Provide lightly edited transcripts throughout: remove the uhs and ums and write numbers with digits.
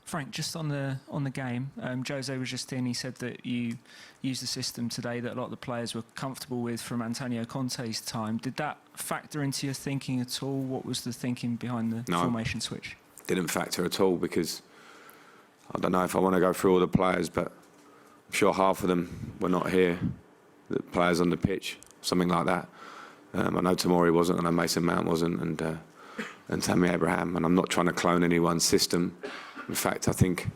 Frank, just on the game, Jose was just in. He said that you used a system today that a lot of the players were comfortable with from Antonio Conte's time. Did that factor into your thinking at all? What was the thinking behind the formation switch? Didn't factor at all, because I don't know if I want to go through all the players, but I'm sure half of them were not here. The players on the pitch, something like that. I know Tomori wasn't, and I know Mason Mount wasn't, and Tammy Abraham. And I'm not trying to clone anyone's system. In fact, I think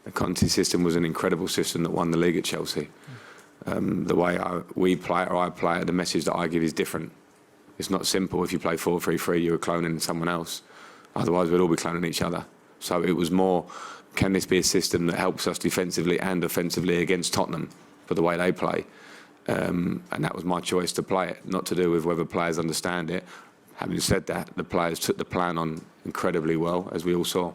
the Conte system was an incredible system that won the league at Chelsea. The way we play it or I play it, the message that I give is different. It's not simple. If you play 4-3-3, you're cloning someone else. Otherwise, we'd all be cloning each other. So it was more, can this be a system that helps us defensively and offensively against Tottenham for the way they play? And that was my choice to play it, not to do with whether players understand it. Having said that, the players took the plan on incredibly well, as we all saw.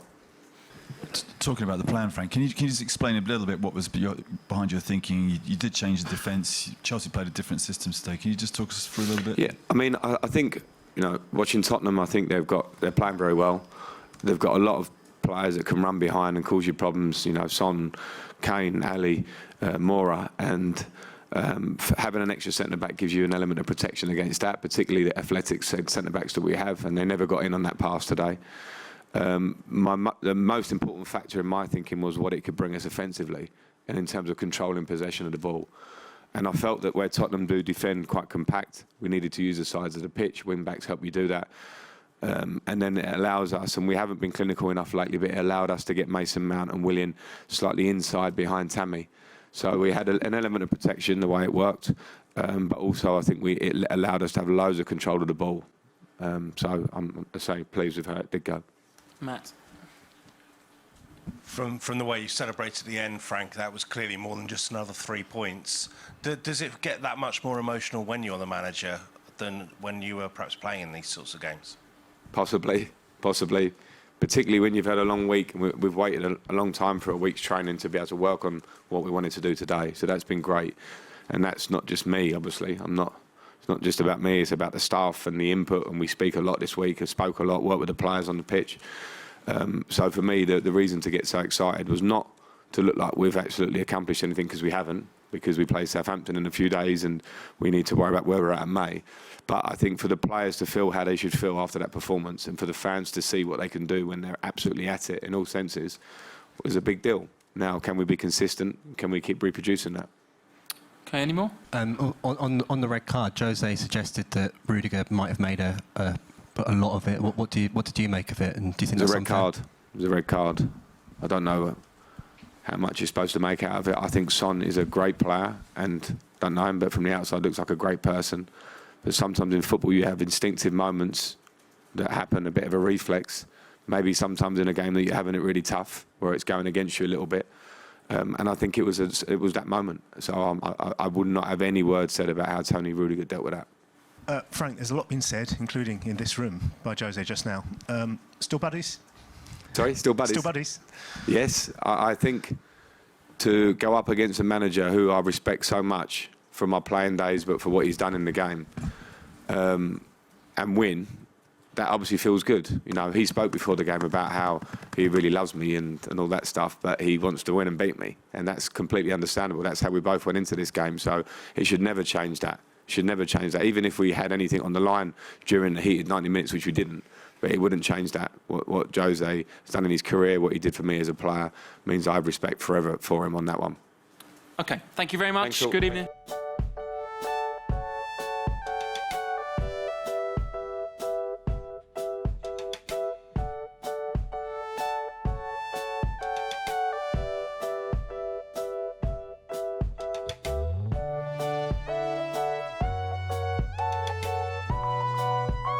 Talking about the plan, Frank, can you just explain a little bit what was behind your thinking? You did change the defence. Chelsea played a different system today. Can you just talk us through a little bit? Yeah, I mean, I think, you know, watching Tottenham, I think they're playing very well. They've got a lot of players that can run behind and cause you problems. You know, Son, Kane, Ali, Moura, and having an extra centre back gives you an element of protection against that, particularly the athletic centre backs that we have, and they never got in on that pass today. The most important factor in my thinking was what it could bring us offensively and in terms of controlling possession of the ball. And I felt that where Tottenham do defend quite compact, we needed to use the sides of the pitch. Wing-backs help you do that. And then it allows us, and we haven't been clinical enough lately, but it allowed us to get Mason Mount and Willian slightly inside behind Tammy. So we had an element of protection the way it worked, but also I think it allowed us to have loads of control of the ball. So I'm pleased with how it did go. Matt. From the way you celebrated at the end, Frank, that was clearly more than just another 3 points. Does it get that much more emotional when you're the manager than when you were perhaps playing in these sorts of games? Possibly. Particularly when you've had a long week and we've waited a long time for a week's training to be able to work on what we wanted to do today. So that's been great. And that's not just me, obviously. It's not just about me, it's about the staff and the input, and we speak a lot this week. I spoke a lot, worked with the players on the pitch. So for me, the reason to get so excited was not to look like we've absolutely accomplished anything, because we haven't, because we play Southampton in a few days and we need to worry about where we're at in May. But I think for the players to feel how they should feel after that performance, and for the fans to see what they can do when they're absolutely at it in all senses, was a big deal. Now, can we be consistent? Can we keep reproducing that? Okay, any more? On the red card, Jose suggested that Rudiger might have made a lot of it. What did you make of it? And do you think it was a red card? It was a red card. I don't know how much you're supposed to make out of it. I think Son is a great player, and don't know him, but from the outside looks like a great person. But sometimes in football you have instinctive moments that happen, a bit of a reflex. Maybe sometimes in a game that you're having it really tough, where it's going against you a little bit. And I think it was that moment. So I would not have any words said about how Tony Rudiger dealt with that. Frank, there's a lot been said, including in this room, by Jose just now. Still buddies? Sorry, still buddies? Still buddies. Yes, I think to go up against a manager who I respect so much from my playing days, but for what he's done in the game, and win, that obviously feels good. You know, he spoke before the game about how he really loves me and all that stuff, but he wants to win and beat me. And that's completely understandable. That's how we both went into this game. So it should never change that. Should never change that. Even if we had anything on the line during the heated 90 minutes, which we didn't, but it wouldn't change that. What Jose has done in his career, what he did for me as a player, means I have respect forever for him on that one. Okay, thank you very much. Good evening.